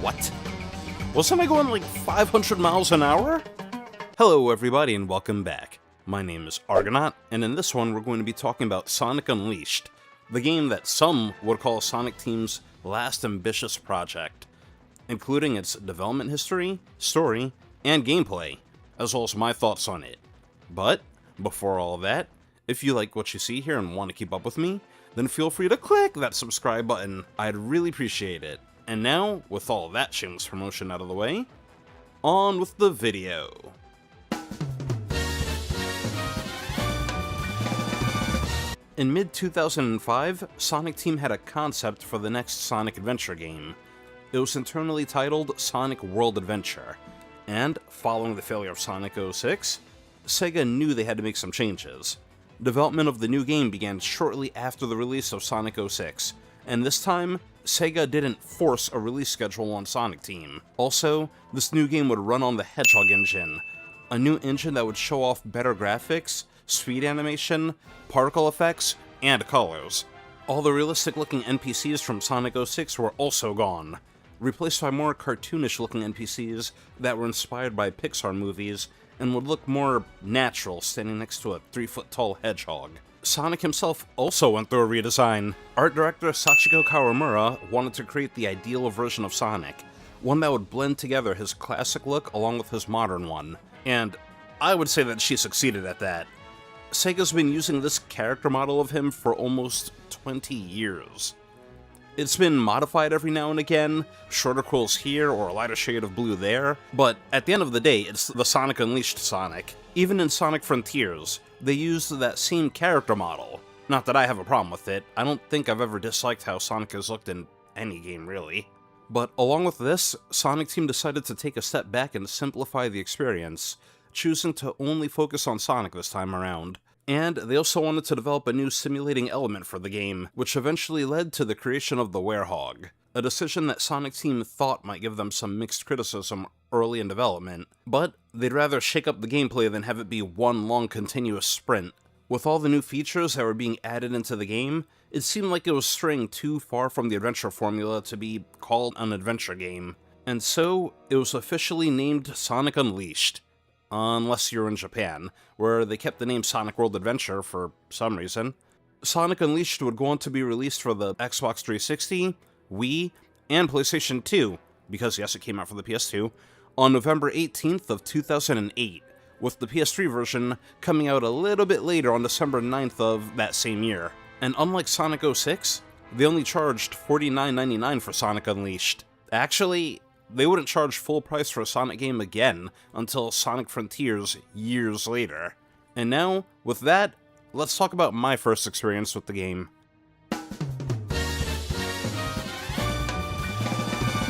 What? Wasn't I going like 500 miles an hour? Hello everybody and welcome back. My name is Argonaut, and in this one we're going to be talking about Sonic Unleashed, the game that some would call Sonic Team's last ambitious project, including its development history, story, and gameplay, as well as my thoughts on it. But, before all of that, if you like what you see here and want to keep up with me, then feel free to click that subscribe button. I'd really appreciate it. And now, with all of that shameless promotion out of the way, on with the video. In mid-2005, Sonic Team had a concept for the next Sonic Adventure game. It was internally titled Sonic World Adventure, and following the failure of Sonic 06, Sega knew they had to make some changes. Development of the new game began shortly after the release of Sonic 06, and this time, Sega didn't force a release schedule on Sonic Team. Also, this new game would run on the Hedgehog engine, a new engine that would show off better graphics, speed animation, particle effects, and colors. All the realistic-looking NPCs from Sonic 06 were also gone, replaced by more cartoonish-looking NPCs that were inspired by Pixar movies and would look more natural standing next to a 3-foot-tall hedgehog. Sonic himself also went through a redesign. Art director Sachiko Kawamura wanted to create the ideal version of Sonic, one that would blend together his classic look along with his modern one. And I would say that she succeeded at that. Sega's been using this character model of him for almost 20 years. It's been modified every now and again, shorter quills here or a lighter shade of blue there, but at the end of the day, it's the Sonic Unleashed Sonic. Even in Sonic Frontiers, they used that same character model. Not that I have a problem with it, I don't think I've ever disliked how Sonic has looked in any game really. But along with this, Sonic Team decided to take a step back and simplify the experience, choosing to only focus on Sonic this time around. And they also wanted to develop a new simulating element for the game, which eventually led to the creation of the Werehog, a decision that Sonic Team thought might give them some mixed criticism early in development, but they'd rather shake up the gameplay than have it be one long continuous sprint. With all the new features that were being added into the game, it seemed like it was straying too far from the adventure formula to be called an adventure game, and so it was officially named Sonic Unleashed. Unless you're in Japan, where they kept the name Sonic World Adventure for some reason. Sonic Unleashed would go on to be released for the Xbox 360, Wii, and PlayStation 2, because yes, it came out for the PS2, on November 18th of 2008, with the PS3 version coming out a little bit later on December 9th of that same year. And unlike Sonic 06, they only charged $49.99 for Sonic Unleashed. Actually, they wouldn't charge full price for a Sonic game again until Sonic Frontiers years later. And now, with that, let's talk about my first experience with the game.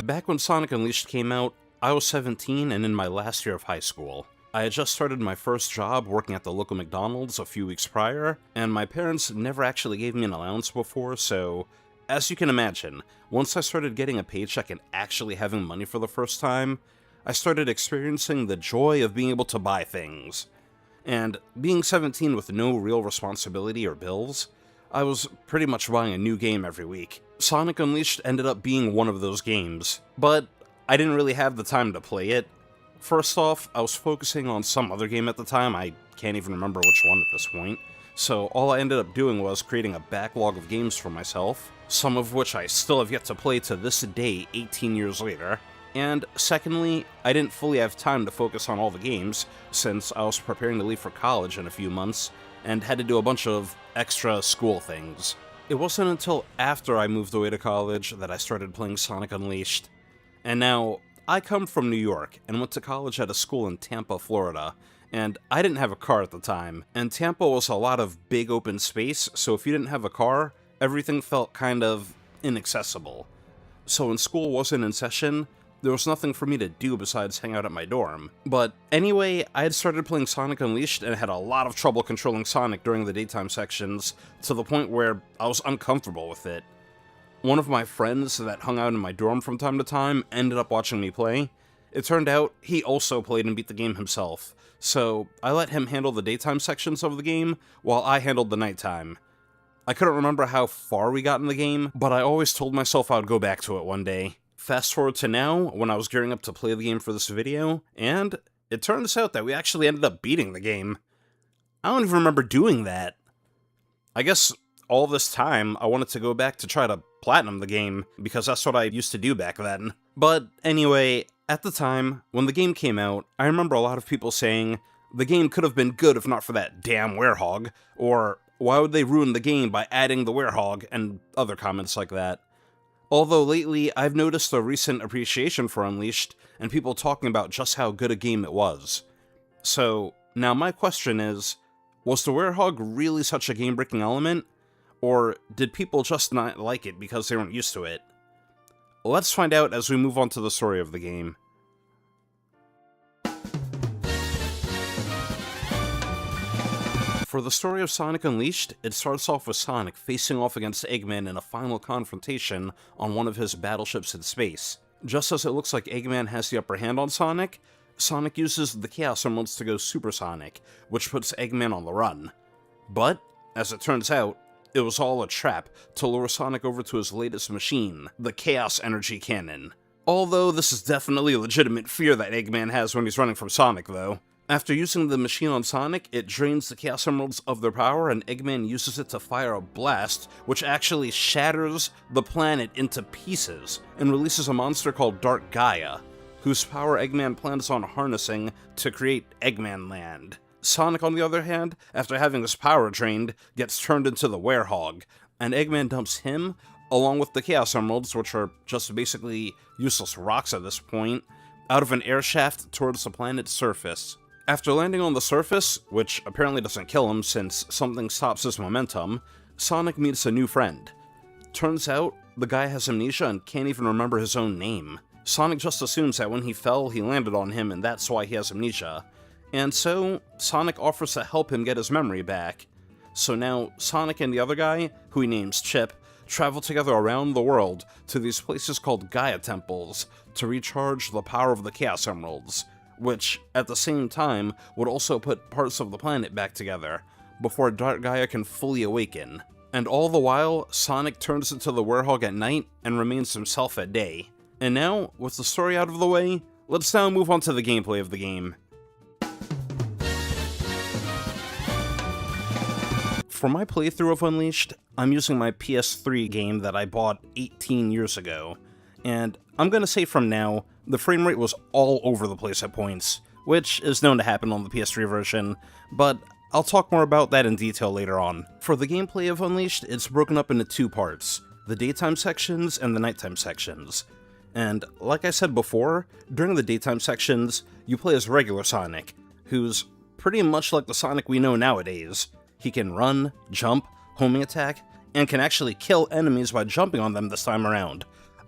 Back when Sonic Unleashed came out, I was 17 and in my last year of high school. I had just started my first job working at the local McDonald's a few weeks prior, and my parents never actually gave me an allowance before, so as you can imagine, once I started getting a paycheck and actually having money for the first time, I started experiencing the joy of being able to buy things. And being 17 with no real responsibility or bills, I was pretty much buying a new game every week. Sonic Unleashed ended up being one of those games, but I didn't really have the time to play it. First off, I was focusing on some other game at the time, I can't even remember which one at this point. So all I ended up doing was creating a backlog of games for myself, some of which I still have yet to play to this day 18 years later. And secondly, I didn't fully have time to focus on all the games, since I was preparing to leave for college in a few months, and had to do a bunch of extra school things. It wasn't until after I moved away to college that I started playing Sonic Unleashed. And now, I come from New York, and went to college at a school in Tampa, Florida, and I didn't have a car at the time, and Tampa was a lot of big open space, so if you didn't have a car, everything felt kind of inaccessible. So when school wasn't in session, there was nothing for me to do besides hang out at my dorm. But anyway, I had started playing Sonic Unleashed and had a lot of trouble controlling Sonic during the daytime sections, to the point where I was uncomfortable with it. One of my friends that hung out in my dorm from time to time ended up watching me play. It turned out he also played and beat the game himself, so I let him handle the daytime sections of the game while I handled the nighttime. I couldn't remember how far we got in the game, but I always told myself I would go back to it one day. Fast forward to now, when I was gearing up to play the game for this video, and it turns out that we actually ended up beating the game. I don't even remember doing that. I guess all this time, I wanted to go back to try to platinum the game, because that's what I used to do back then. But anyway, at the time, when the game came out, I remember a lot of people saying, the game could have been good if not for that damn Werehog, or why would they ruin the game by adding the Werehog, and other comments like that. Although lately, I've noticed a recent appreciation for Unleashed, and people talking about just how good a game it was. So, now my question is, was the Werehog really such a game-breaking element, or did people just not like it because they weren't used to it? Let's find out as we move on to the story of the game. For the story of Sonic Unleashed, it starts off with Sonic facing off against Eggman in a final confrontation on one of his battleships in space. Just as it looks like Eggman has the upper hand on Sonic, Sonic uses the Chaos Emeralds to go supersonic, which puts Eggman on the run. But, as it turns out, it was all a trap to lure Sonic over to his latest machine, the Chaos Energy Cannon. Although this is definitely a legitimate fear that Eggman has when he's running from Sonic, though. After using the machine on Sonic, it drains the Chaos Emeralds of their power, and Eggman uses it to fire a blast, which actually shatters the planet into pieces, and releases a monster called Dark Gaia, whose power Eggman plans on harnessing to create Eggman Land. Sonic, on the other hand, after having his power drained, gets turned into the Werehog, and Eggman dumps him, along with the Chaos Emeralds, which are just basically useless rocks at this point, out of an air shaft towards the planet's surface. After landing on the surface, which apparently doesn't kill him since something stops his momentum, Sonic meets a new friend. Turns out, the guy has amnesia and can't even remember his own name. Sonic just assumes that when he fell, he landed on him and that's why he has amnesia. And so, Sonic offers to help him get his memory back. So now, Sonic and the other guy, who he names Chip, travel together around the world to these places called Gaia Temples to recharge the power of the Chaos Emeralds, which, at the same time, would also put parts of the planet back together, before Dark Gaia can fully awaken. And all the while, Sonic turns into the Werehog at night and remains himself at day. And now, with the story out of the way, let's now move on to the gameplay of the game. For my playthrough of Unleashed, I'm using my PS3 game that I bought 18 years ago, and I'm gonna say from now, the frame rate was all over the place at points, which is known to happen on the PS3 version, but I'll talk more about that in detail later on. For the gameplay of Unleashed, it's broken up into two parts, the daytime sections and the nighttime sections. And like I said before, during the daytime sections, you play as regular Sonic, who's pretty much like the Sonic we know nowadays. He can run, jump, homing attack, and can actually kill enemies by jumping on them this time around.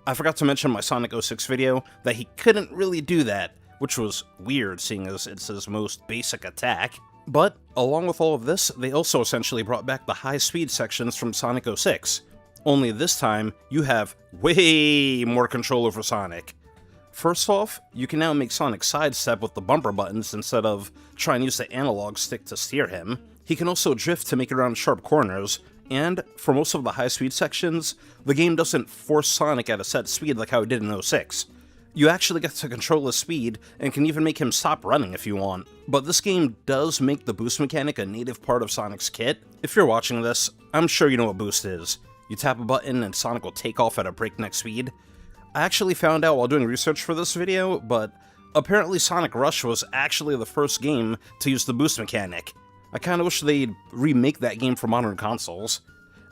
I forgot to mention in my Sonic 06 video that he couldn't really do that, which was weird seeing as it's his most basic attack. But, along with all of this, they also essentially brought back the high-speed sections from Sonic 06. Only this time, you have way more control over Sonic. First off, you can now make Sonic sidestep with the bumper buttons instead of try and use the analog stick to steer him. He can also drift to make it around sharp corners, and for most of the high-speed sections, the game doesn't force Sonic at a set speed like how it did in 06. You actually get to control his speed, and can even make him stop running if you want. But this game does make the boost mechanic a native part of Sonic's kit. If you're watching this, I'm sure you know what boost is. You tap a button and Sonic will take off at a breakneck speed. I actually found out while doing research for this video, but apparently Sonic Rush was actually the first game to use the boost mechanic. I kinda wish they'd remake that game for modern consoles.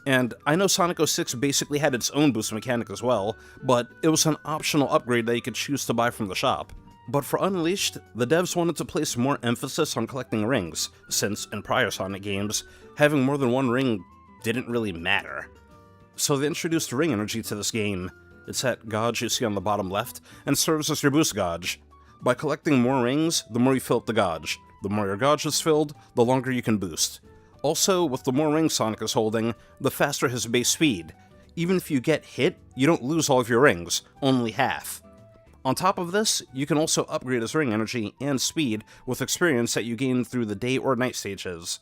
And I know Sonic 06 basically had its own boost mechanic as well, but it was an optional upgrade that you could choose to buy from the shop. But for Unleashed, the devs wanted to place more emphasis on collecting rings, since in prior Sonic games, having more than one ring didn't really matter. So they introduced ring energy to this game. It's that gauge you see on the bottom left, and serves as your boost gauge. By collecting more rings, the more you fill up the gauge. The more your gauge is filled, the longer you can boost. Also, with the more rings Sonic is holding, the faster his base speed. Even if you get hit, you don't lose all of your rings, only half. On top of this, you can also upgrade his ring energy and speed with experience that you gain through the day or night stages.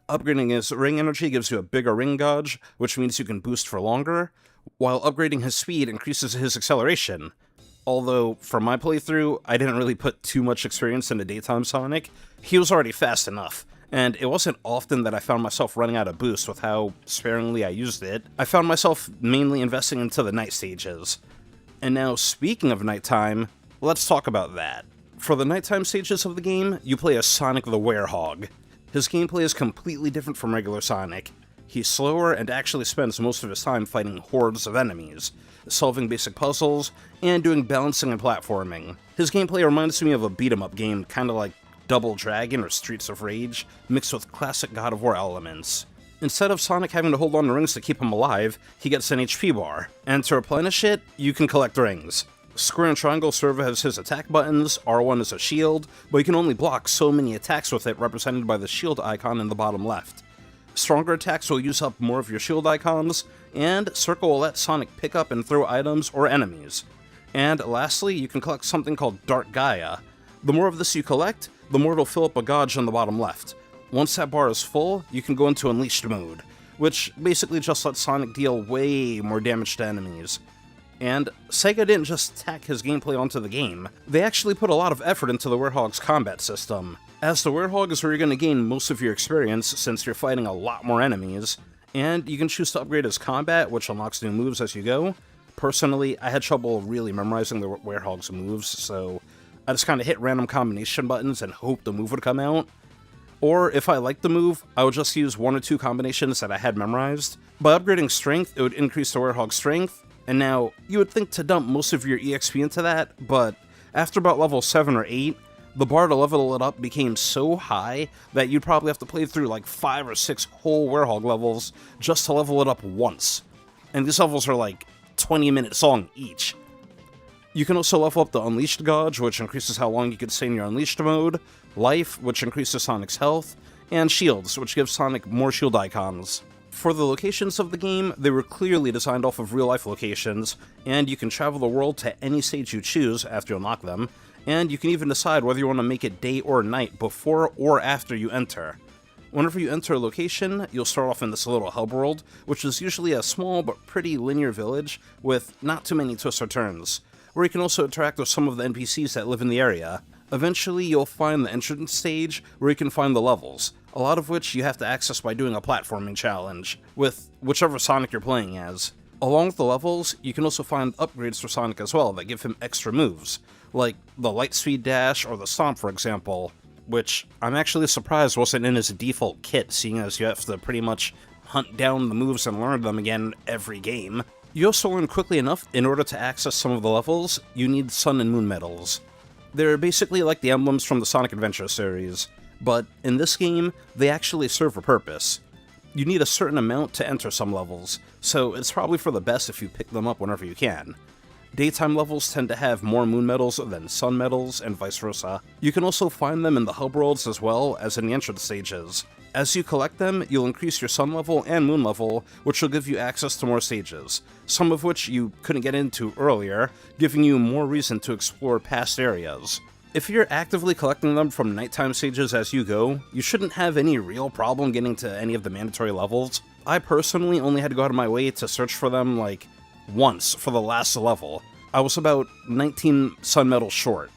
Upgrading his ring energy gives you a bigger ring gauge, which means you can boost for longer, while upgrading his speed increases his acceleration, although for my playthrough, I didn't really put too much experience into daytime Sonic. He was already fast enough, and it wasn't often that I found myself running out of boost with how sparingly I used it. I found myself mainly investing into the night stages. And now, speaking of nighttime, let's talk about that. For the nighttime stages of the game, you play as Sonic the Werehog. His gameplay is completely different from regular Sonic. He's slower and actually spends most of his time fighting hordes of enemies, solving basic puzzles, and doing balancing and platforming. His gameplay reminds me of a beat-em-up game, kinda like Double Dragon or Streets of Rage, mixed with classic God of War elements. Instead of Sonic having to hold on to rings to keep him alive, he gets an HP bar, and to replenish it, you can collect rings. Square and triangle serve as his attack buttons, R1 is a shield, but you can only block so many attacks with it, represented by the shield icon in the bottom left. Stronger attacks will use up more of your shield icons, and circle will let Sonic pick up and throw items or enemies. And lastly, you can collect something called Dark Gaia. The more of this you collect, the more it'll fill up a gauge on the bottom left. Once that bar is full, you can go into Unleashed mode, which basically just lets Sonic deal way more damage to enemies. And Sega didn't just tack his gameplay onto the game, they actually put a lot of effort into the Werehog's combat system. As the Werehog is where you're going to gain most of your experience since you're fighting a lot more enemies, and you can choose to upgrade his combat, which unlocks new moves as you go. Personally, I had trouble really memorizing the Werehog's moves, so I just kind of hit random combination buttons and hoped the move would come out. Or if I liked the move, I would just use one or two combinations that I had memorized. By upgrading strength, it would increase the Werehog's strength, and now, you would think to dump most of your EXP into that, but after about level 7 or 8, the bar to level it up became so high that you'd probably have to play through like 5 or 6 whole Werehog levels just to level it up once. And these levels are like 20 minutes long each. You can also level up the Unleashed gauge, which increases how long you can stay in your Unleashed mode, Life, which increases Sonic's health, and Shields, which gives Sonic more shield icons. For the locations of the game, they were clearly designed off of real-life locations, and you can travel the world to any stage you choose after you unlock them, and you can even decide whether you want to make it day or night before or after you enter. Whenever you enter a location, you'll start off in this little hub world, which is usually a small but pretty linear village with not too many twists or turns, where you can also interact with some of the NPCs that live in the area. Eventually, you'll find the entrance stage where you can find the levels, a lot of which you have to access by doing a platforming challenge, with whichever Sonic you're playing as. Along with the levels, you can also find upgrades for Sonic as well that give him extra moves, like the Lightspeed Dash or the Stomp, for example, which I'm actually surprised wasn't in his default kit, seeing as you have to pretty much hunt down the moves and learn them again every game. You also learn quickly enough, in order to access some of the levels, you need Sun and Moon medals. They're basically like the emblems from the Sonic Adventure series, but in this game, they actually serve a purpose. You need a certain amount to enter some levels, so it's probably for the best if you pick them up whenever you can. Daytime levels tend to have more moon medals than sun medals, and vice versa. You can also find them in the hub worlds as well as in the entrance stages. As you collect them, you'll increase your sun level and moon level, which will give you access to more stages, some of which you couldn't get into earlier, giving you more reason to explore past areas. If you're actively collecting them from nighttime stages as you go, you shouldn't have any real problem getting to any of the mandatory levels. I personally only had to go out of my way to search for them like once for the last level. I was about 19 sun medals short.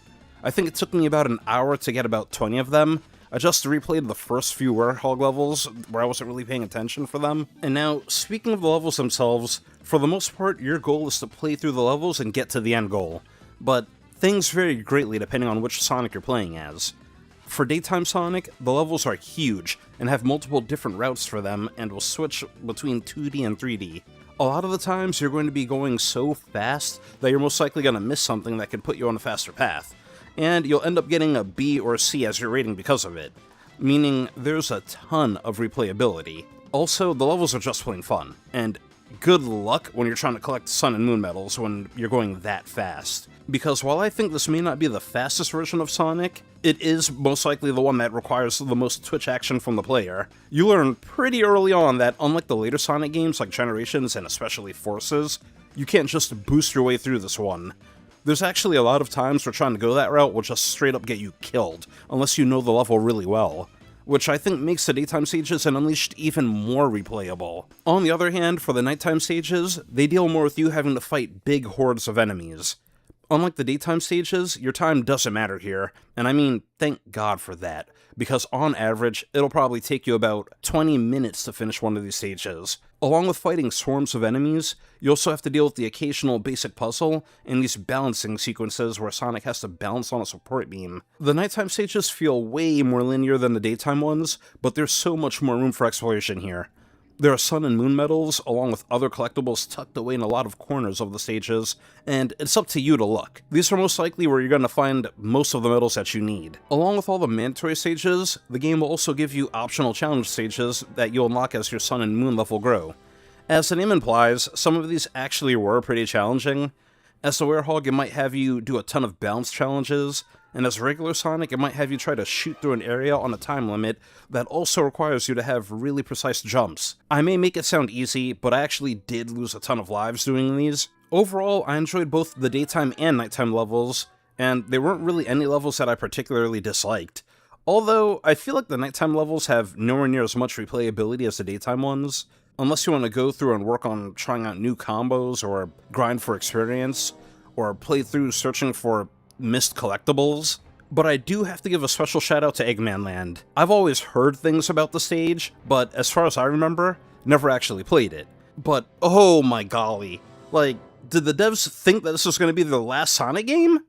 I think it took me about an hour to get about 20 of them. I just replayed the first few Werehog levels where I wasn't really paying attention for them. And now, speaking of the levels themselves, for the most part, your goal is to play through the levels and get to the end goal. But things vary greatly depending on which Sonic you're playing as. For Daytime Sonic, the levels are huge and have multiple different routes for them and will switch between 2D and 3D. A lot of the times you're going to be going so fast that you're most likely going to miss something that could put you on a faster path, and you'll end up getting a B or C as your rating because of it, meaning there's a ton of replayability. Also, the levels are just plain fun, and good luck when you're trying to collect Sun and Moon medals when you're going that fast. Because while I think this may not be the fastest version of Sonic, it is most likely the one that requires the most twitch action from the player. You learn pretty early on that unlike the later Sonic games like Generations and especially Forces, you can't just boost your way through this one. There's actually a lot of times where trying to go that route will just straight up get you killed, unless you know the level really well, which I think makes the daytime stages and Unleashed even more replayable. On the other hand, for the nighttime stages, they deal more with you having to fight big hordes of enemies. unlike the daytime stages, your time doesn't matter here, and I mean, thank God for that, because on average, it'll probably take you about 20 minutes to finish one of these stages. Along with fighting swarms of enemies, you also have to deal with the occasional basic puzzle and these balancing sequences where Sonic has to balance on a support beam. The nighttime stages feel way more linear than the daytime ones, but there's so much more room for exploration here. There are sun and moon medals, along with other collectibles tucked away in a lot of corners of the stages, and it's up to you to look. These are most likely where you're going to find most of the medals that you need. Along with all the mandatory stages, the game will also give you optional challenge stages that you'll unlock as your sun and moon level grow. As the name implies, some of these actually were pretty challenging. As the Werehog, it might have you do a ton of balance challenges, and as regular Sonic, it might have you try to shoot through an area on a time limit that also requires you to have really precise jumps. I may make it sound easy, but I actually did lose a ton of lives doing these. Overall, I enjoyed both the daytime and nighttime levels, and there weren't really any levels that I particularly disliked. Although, I feel like the nighttime levels have nowhere near as much replayability as the daytime ones, unless you want to go through and work on trying out new combos, or grind for experience, or play through searching for missed collectibles. But I do have to give a special shout out to Eggman Land. I've always heard things about the stage, but as far as I remember, never actually played it. But oh my golly, like, did the devs think that this was going to be their last Sonic game?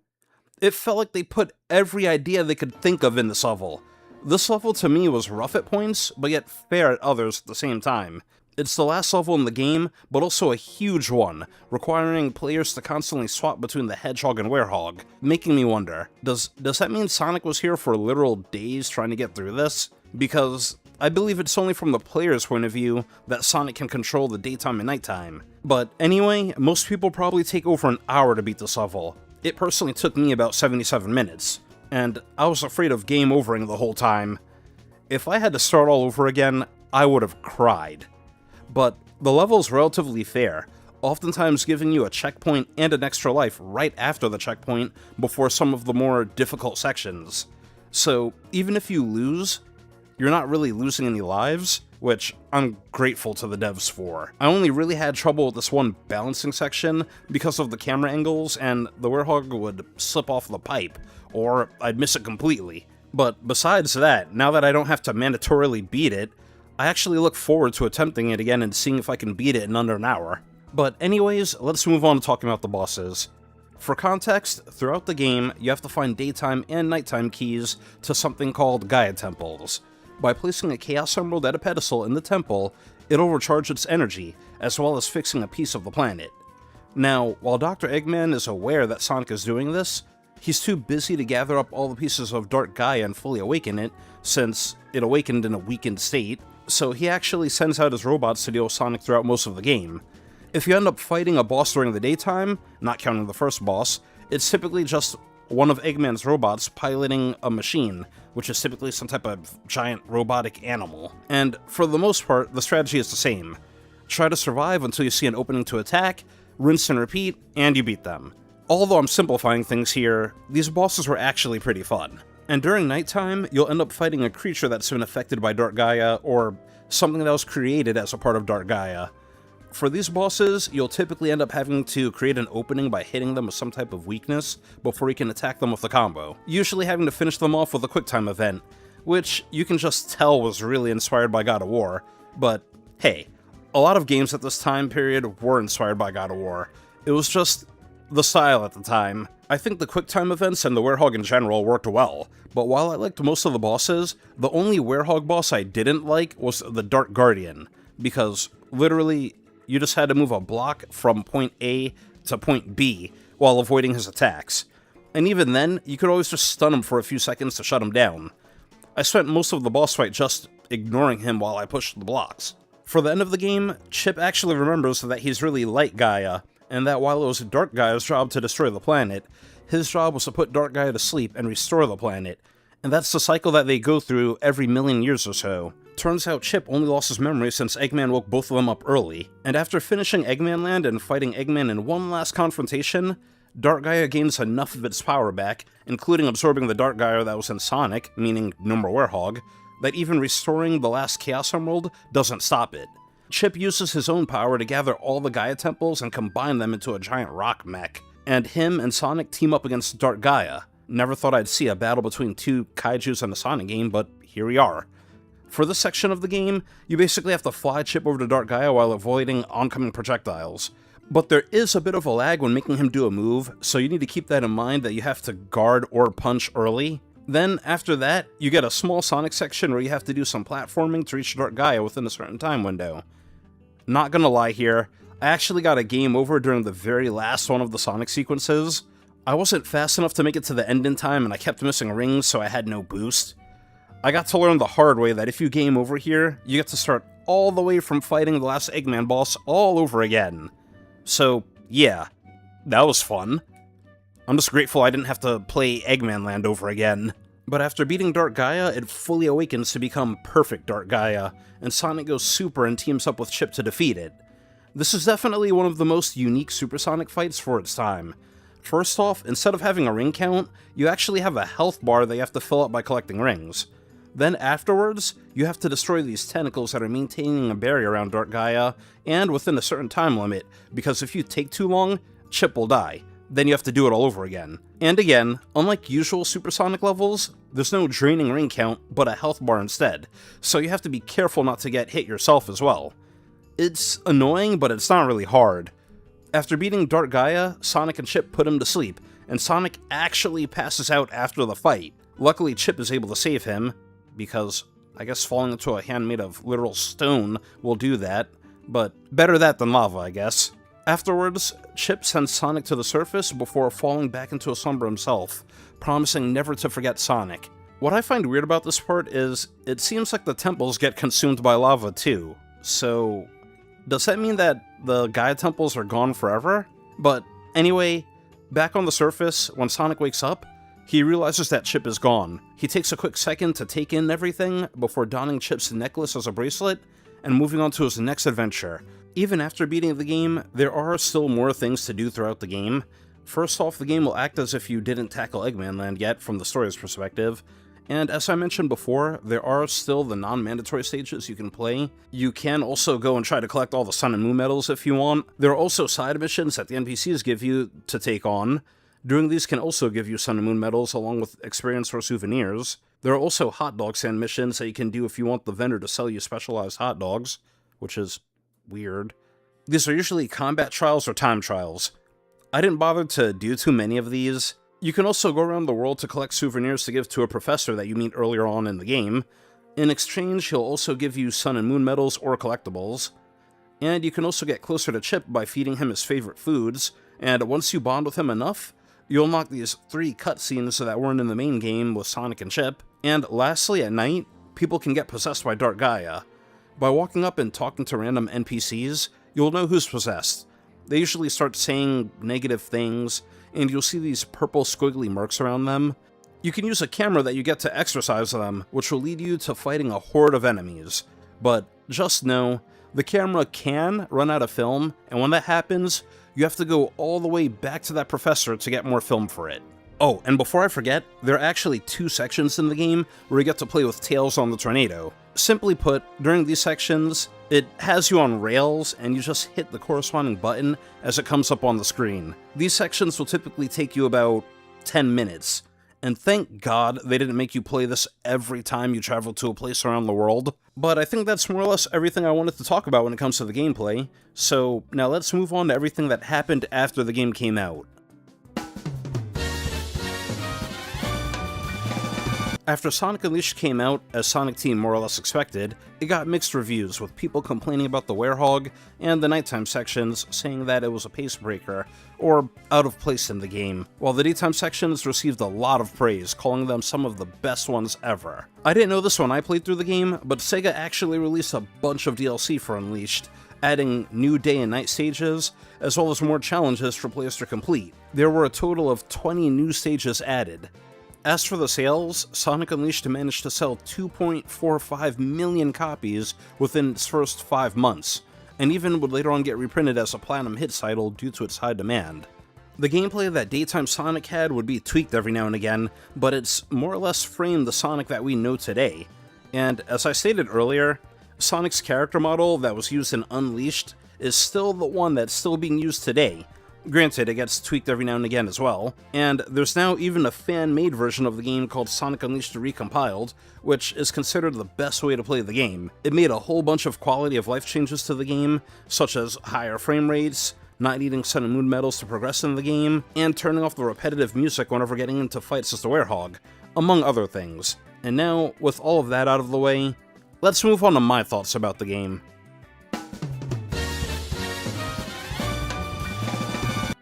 It felt like they put every idea they could think of in this level. This level to me was rough at points, but yet fair at others at the same time. It's the last level in the game, but also a huge one, requiring players to constantly swap between the Hedgehog and Werehog, making me wonder, does that mean Sonic was here for literal days trying to get through this? Because I believe it's only from the player's point of view that Sonic can control the daytime and nighttime. But anyway, most people probably take over an hour to beat this level. It personally took me about 77 minutes, and I was afraid of game overing the whole time. If I had to start all over again, I would have cried. But the level's relatively fair, oftentimes giving you a checkpoint and an extra life right after the checkpoint before some of the more difficult sections. So even if you lose, you're not really losing any lives, which I'm grateful to the devs for. I only really had trouble with this one balancing section because of the camera angles, and the Werehog would slip off the pipe, or I'd miss it completely. But besides that, now that I don't have to mandatorily beat it, I actually look forward to attempting it again and seeing if I can beat it in under an hour. But anyways, let's move on to talking about the bosses. For context, throughout the game, you have to find daytime and nighttime keys to something called Gaia Temples. By placing a Chaos Emerald at a pedestal in the temple, it'll recharge its energy, as well as fixing a piece of the planet. Now, while Dr. Eggman is aware that Sonic is doing this, he's too busy to gather up all the pieces of Dark Gaia and fully awaken it, since it awakened in a weakened state, so he actually sends out his robots to deal with Sonic throughout most of the game. If you end up fighting a boss during the daytime, not counting the first boss, it's typically just one of Eggman's robots piloting a machine, which is typically some type of giant robotic animal. And for the most part, the strategy is the same. Try to survive until you see an opening to attack, rinse and repeat, and you beat them. Although I'm simplifying things here, these bosses were actually pretty fun. And during nighttime, you'll end up fighting a creature that's been affected by Dark Gaia, or something that was created as a part of Dark Gaia. For these bosses, you'll typically end up having to create an opening by hitting them with some type of weakness before you can attack them with a combo, usually having to finish them off with a QuickTime event, which you can just tell was really inspired by God of War. But hey, a lot of games at this time period were inspired by God of War. It was just the style at the time. I think the QuickTime events and the Werehog in general worked well, but while I liked most of the bosses, the only Werehog boss I didn't like was the Dark Guardian, because literally, you just had to move a block from point A to point B while avoiding his attacks. And even then, you could always just stun him for a few seconds to shut him down. I spent most of the boss fight just ignoring him while I pushed the blocks. For the end of the game, Chip actually remembers that he's really like Gaia, and that while it was Dark Gaia's job to destroy the planet, his job was to put Dark Gaia to sleep and restore the planet, and that's the cycle that they go through every million years or so. Turns out Chip only lost his memory since Eggman woke both of them up early, and after finishing Eggman Land and fighting Eggman in one last confrontation, Dark Gaia gains enough of its power back, including absorbing the Dark Gaia that was in Sonic, meaning no more Werehog, that even restoring the last Chaos Emerald doesn't stop it. Chip uses his own power to gather all the Gaia Temples and combine them into a giant rock mech. and him and Sonic team up against Dark Gaia. Never thought I'd see a battle between two kaijus in a Sonic game, but here we are. For this section of the game, you basically have to fly Chip over to Dark Gaia while avoiding oncoming projectiles. But there is a bit of a lag when making him do a move, so you need to keep that in mind that you have to guard or punch early. Then, after that, you get a small Sonic section where you have to do some platforming to reach Dark Gaia within a certain time window. Not gonna lie here, I actually got a game over during the very last one of the Sonic sequences. I wasn't fast enough to make it to the end in time, and I kept missing rings, so I had no boost. I got to learn the hard way that if you game over here, you get to start all the way from fighting the last Eggman boss all over again. So, yeah, that was fun. I'm just grateful I didn't have to play Eggman Land over again. But after beating Dark Gaia, it fully awakens to become Perfect Dark Gaia, and Sonic goes super and teams up with Chip to defeat it. This is definitely one of the most unique Supersonic fights for its time. First off, instead of having a ring count, you actually have a health bar that you have to fill up by collecting rings. Then afterwards, you have to destroy these tentacles that are maintaining a barrier around Dark Gaia, and within a certain time limit, because if you take too long, Chip will die. Then you have to do it all over again. And again, unlike usual Supersonic levels, there's no draining ring count, but a health bar instead, so you have to be careful not to get hit yourself as well. It's annoying, but it's not really hard. After beating Dark Gaia, Sonic and Chip put him to sleep, and Sonic actually passes out after the fight. Luckily, Chip is able to save him, because I guess falling into a hand made of literal stone will do that, but better that than lava, I guess. Afterwards, Chip sends Sonic to the surface before falling back into a slumber himself, promising never to forget Sonic. What I find weird about this part is, it seems like the temples get consumed by lava too, so does that mean that the Gaia temples are gone forever? But anyway, back on the surface, when Sonic wakes up, he realizes that Chip is gone. He takes a quick second to take in everything before donning Chip's necklace as a bracelet and moving on to his next adventure. Even after beating the game, there are still more things to do throughout the game. First off, the game will act as if you didn't tackle Eggman Land yet from the story's perspective, and as I mentioned before, there are still the non-mandatory stages you can play. You can also go and try to collect all the Sun and Moon medals if you want. There are also side missions that the NPCs give you to take on. Doing these can also give you Sun and Moon medals along with experience or souvenirs. There are also hot dog stand missions that you can do if you want the vendor to sell you specialized hot dogs, which is weird. These are usually combat trials or time trials. I didn't bother to do too many of these. You can also go around the world to collect souvenirs to give to a professor that you meet earlier on in the game. In exchange, he'll also give you Sun and Moon medals or collectibles. And you can also get closer to Chip by feeding him his favorite foods, and once you bond with him enough, you'll unlock these 3 cutscenes that weren't in the main game with Sonic and Chip. And lastly, at night, people can get possessed by Dark Gaia. By walking up and talking to random NPCs, you'll know who's possessed. They usually start saying negative things, and you'll see these purple squiggly marks around them. You can use a camera that you get to exorcise them, which will lead you to fighting a horde of enemies. But just know, the camera can run out of film, and when that happens, you have to go all the way back to that professor to get more film for it. Oh, and before I forget, there are actually 2 sections in the game where you get to play with Tails on the Tornado. Simply put, during these sections, it has you on rails and you just hit the corresponding button as it comes up on the screen. These sections will typically take you about 10 minutes, and thank God they didn't make you play this every time you travel to a place around the world. But I think that's more or less everything I wanted to talk about when it comes to the gameplay, so now let's move on to everything that happened after the game came out. After Sonic Unleashed came out, as Sonic Team more or less expected, it got mixed reviews, with people complaining about the Werehog and the nighttime sections, saying that it was a pace breaker, or out of place in the game, while the daytime sections received a lot of praise, calling them some of the best ones ever. I didn't know this when I played through the game, but Sega actually released a bunch of DLC for Unleashed, adding new day and night stages, as well as more challenges for players to complete. There were a total of 20 new stages added. As for the sales, Sonic Unleashed managed to sell 2.45 million copies within its first 5 months, and even would later on get reprinted as a platinum hit title due to its high demand. The gameplay that daytime Sonic had would be tweaked every now and again, but it's more or less framed the Sonic that we know today. And as I stated earlier, Sonic's character model that was used in Unleashed is still the one that's still being used today, Granted, it gets tweaked every now and again as well, and there's now even a fan-made version of the game called Sonic Unleashed Recompiled, which is considered the best way to play the game. It made a whole bunch of quality of life changes to the game, such as higher frame rates, not needing Sun and Moon medals to progress in the game, and turning off the repetitive music whenever getting into fights as the Werehog, among other things. And now, with all of that out of the way, let's move on to my thoughts about the game.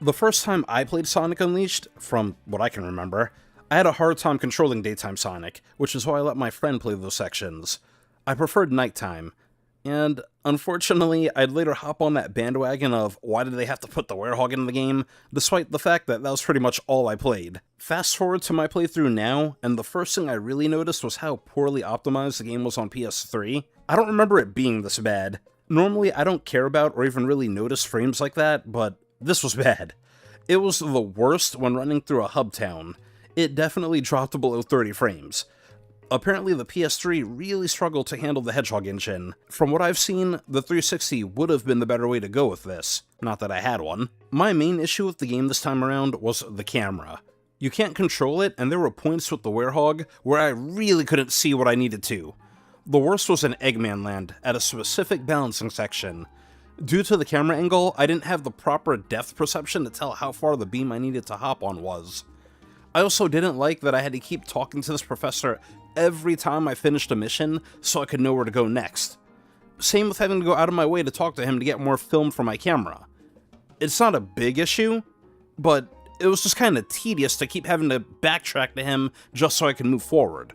The first time I played Sonic Unleashed, from what I can remember, I had a hard time controlling daytime Sonic, which is why I let my friend play those sections. I preferred nighttime, and unfortunately, I'd later hop on that bandwagon of why did they have to put the Werehog in the game, despite the fact that that was pretty much all I played. Fast forward to my playthrough now, and the first thing I really noticed was how poorly optimized the game was on PS3. I don't remember it being this bad. Normally, I don't care about or even really notice frames like that, but this was bad. It was the worst when running through a hub town. It definitely dropped below 30 frames. Apparently the PS3 really struggled to handle the Hedgehog engine. From what I've seen, the 360 would have been the better way to go with this. Not that I had one. My main issue with the game this time around was the camera. You can't control it, and there were points with the Werehog where I really couldn't see what I needed to. The worst was in Eggman Land, at a specific balancing section. Due to the camera angle, I didn't have the proper depth perception to tell how far the beam I needed to hop on was. I also didn't like that I had to keep talking to this professor every time I finished a mission so I could know where to go next. Same with having to go out of my way to talk to him to get more film for my camera. It's not a big issue, but it was just kind of tedious to keep having to backtrack to him just so I could move forward.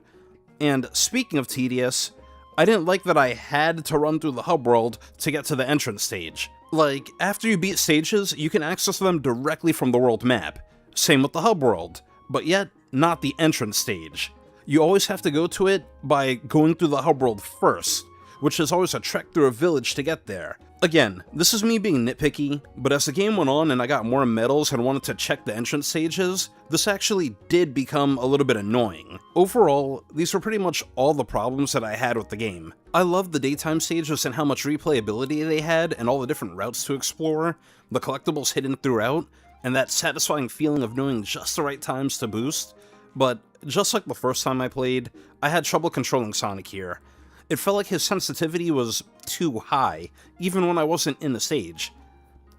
And speaking of tedious, I didn't like that I had to run through the hub world to get to the entrance stage. Like, after you beat stages, you can access them directly from the world map. Same with the hub world, but yet, not the entrance stage. You always have to go to it by going through the hub world first, which is always a trek through a village to get there. Again, this is me being nitpicky, but as the game went on and I got more medals and wanted to check the entrance stages, this actually did become a little bit annoying. Overall, these were pretty much all the problems that I had with the game. I loved the daytime stages and how much replayability they had and all the different routes to explore, the collectibles hidden throughout, and that satisfying feeling of knowing just the right times to boost, but just like the first time I played, I had trouble controlling Sonic here. It felt like his sensitivity was too high, even when I wasn't in the stage.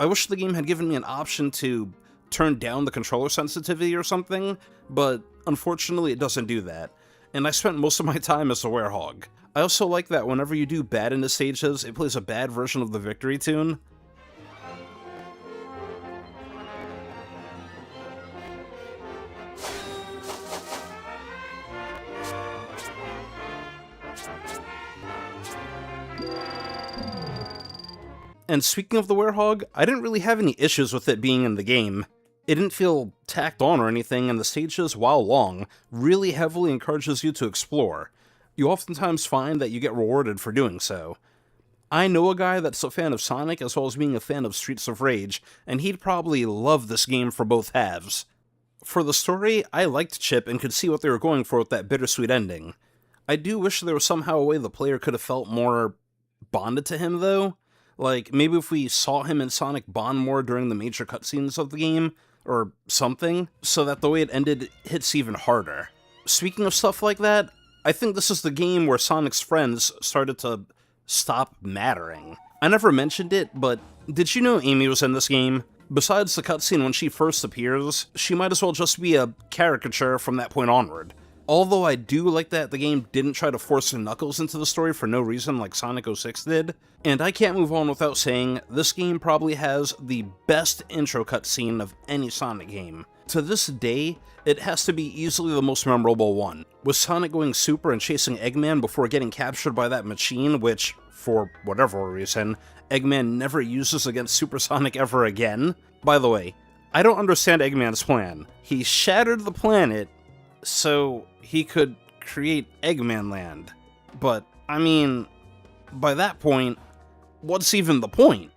I wish the game had given me an option to turn down the controller sensitivity or something, but unfortunately it doesn't do that, and I spent most of my time as the Werehog. I also like that whenever you do bad in the stages, it plays a bad version of the victory tune. And speaking of the Werehog, I didn't really have any issues with it being in the game. It didn't feel tacked on or anything, and the stages, while long, really heavily encourages you to explore. You oftentimes find that you get rewarded for doing so. I know a guy that's a fan of Sonic as well as being a fan of Streets of Rage, and he'd probably love this game for both halves. For the story, I liked Chip and could see what they were going for with that bittersweet ending. I do wish there was somehow a way the player could have felt more bonded to him, though. Like, maybe if we saw him and Sonic bond more during the major cutscenes of the game, or something, so that the way it ended hits even harder. Speaking of stuff like that, I think this is the game where Sonic's friends started to stop mattering. I never mentioned it, but did you know Amy was in this game? Besides the cutscene when she first appears, she might as well just be a caricature from that point onward. Although I do like that the game didn't try to force Knuckles into the story for no reason like Sonic 06 did, and I can't move on without saying this game probably has the best intro cutscene of any Sonic game. To this day, it has to be easily the most memorable one, with Sonic going super and chasing Eggman before getting captured by that machine, which, for whatever reason, Eggman never uses against Super Sonic ever again. By the way, I don't understand Eggman's plan. He shattered the planet so he could create Eggman Land. But, I mean, by that point, what's even the point?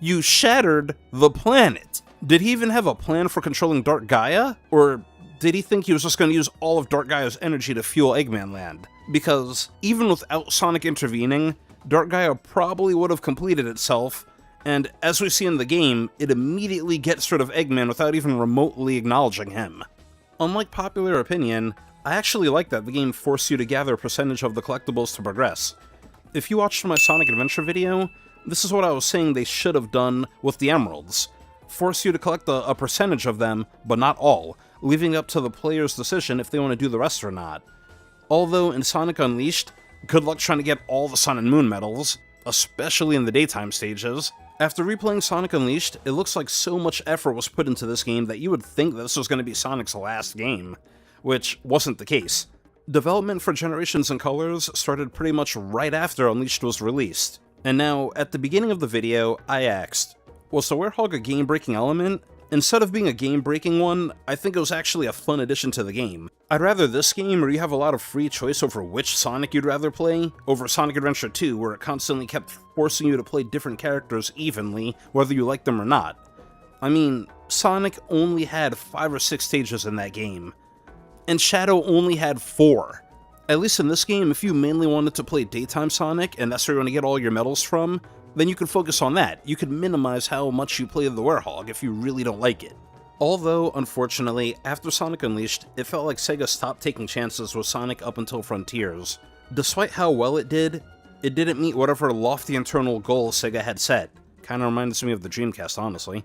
You shattered the planet. Did he even have a plan for controlling Dark Gaia? Or did he think he was just going to use all of Dark Gaia's energy to fuel Eggman Land? Because even without Sonic intervening, Dark Gaia probably would have completed itself, And as we see in the game, it immediately gets rid of Eggman without even remotely acknowledging him. Unlike popular opinion, I actually like that the game forced you to gather a percentage of the collectibles to progress. If you watched my Sonic Adventure video, this is what I was saying they should have done with the emeralds. Force you to collect a percentage of them, but not all, leaving it up to the player's decision if they want to do the rest or not. Although in Sonic Unleashed, good luck trying to get all the Sun and Moon medals, especially in the daytime stages. After replaying Sonic Unleashed, it looks like so much effort was put into this game that you would think that this was going to be Sonic's last game, which wasn't the case. Development for Generations and Colors started pretty much right after Unleashed was released, and now, at the beginning of the video, I asked, was the Werehog a game-breaking element? Instead of being a game-breaking one, I think it was actually a fun addition to the game. I'd rather this game where you have a lot of free choice over which Sonic you'd rather play, over Sonic Adventure 2 where it constantly kept forcing you to play different characters evenly, whether you liked them or not. I mean, Sonic only had 5 or 6 stages in that game, and Shadow only had 4. At least in this game, if you mainly wanted to play daytime Sonic, and that's where you're going to get all your medals from, then you could focus on that. You could minimize how much you play the Werehog if you really don't like it. Although, unfortunately, after Sonic Unleashed, it felt like Sega stopped taking chances with Sonic up until Frontiers. Despite how well it didn't meet whatever lofty internal goal Sega had set. Kinda reminds me of the Dreamcast, honestly.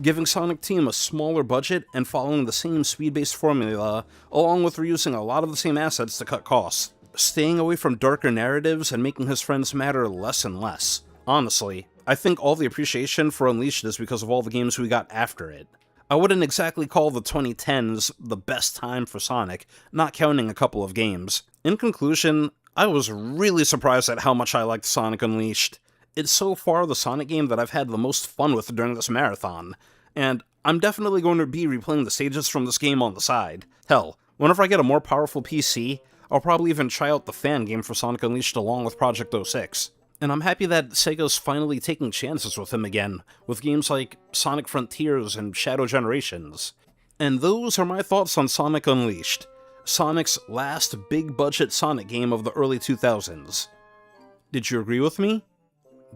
Giving Sonic Team a smaller budget and following the same speed-based formula, along with reusing a lot of the same assets to cut costs. Staying away from darker narratives and making his friends matter less and less. Honestly, I think all the appreciation for Unleashed is because of all the games we got after it. I wouldn't exactly call the 2010s the best time for Sonic, not counting a couple of games. In conclusion, I was really surprised at how much I liked Sonic Unleashed. It's so far the Sonic game that I've had the most fun with during this marathon, and I'm definitely going to be replaying the stages from this game on the side. Hell, whenever I get a more powerful PC, I'll probably even try out the fan game for Sonic Unleashed along with Project 06. And I'm happy that Sega's finally taking chances with him again, with games like Sonic Frontiers and Shadow Generations. And those are my thoughts on Sonic Unleashed, Sonic's last big-budget Sonic game of the early 2000s. Did you agree with me?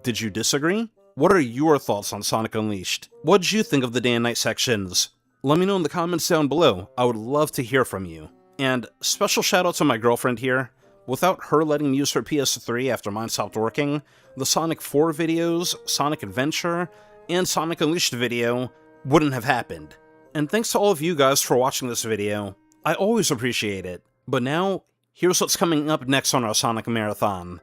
Did you disagree? What are your thoughts on Sonic Unleashed? What'd you think of the day and night sections? Let me know in the comments down below. I would love to hear from you. And special shout out to my girlfriend here. Without her letting me use her PS3 after mine stopped working, the Sonic 4 videos, Sonic Adventure, and Sonic Unleashed video wouldn't have happened. And thanks to all of you guys for watching this video. I always appreciate it. But now, here's what's coming up next on our Sonic Marathon.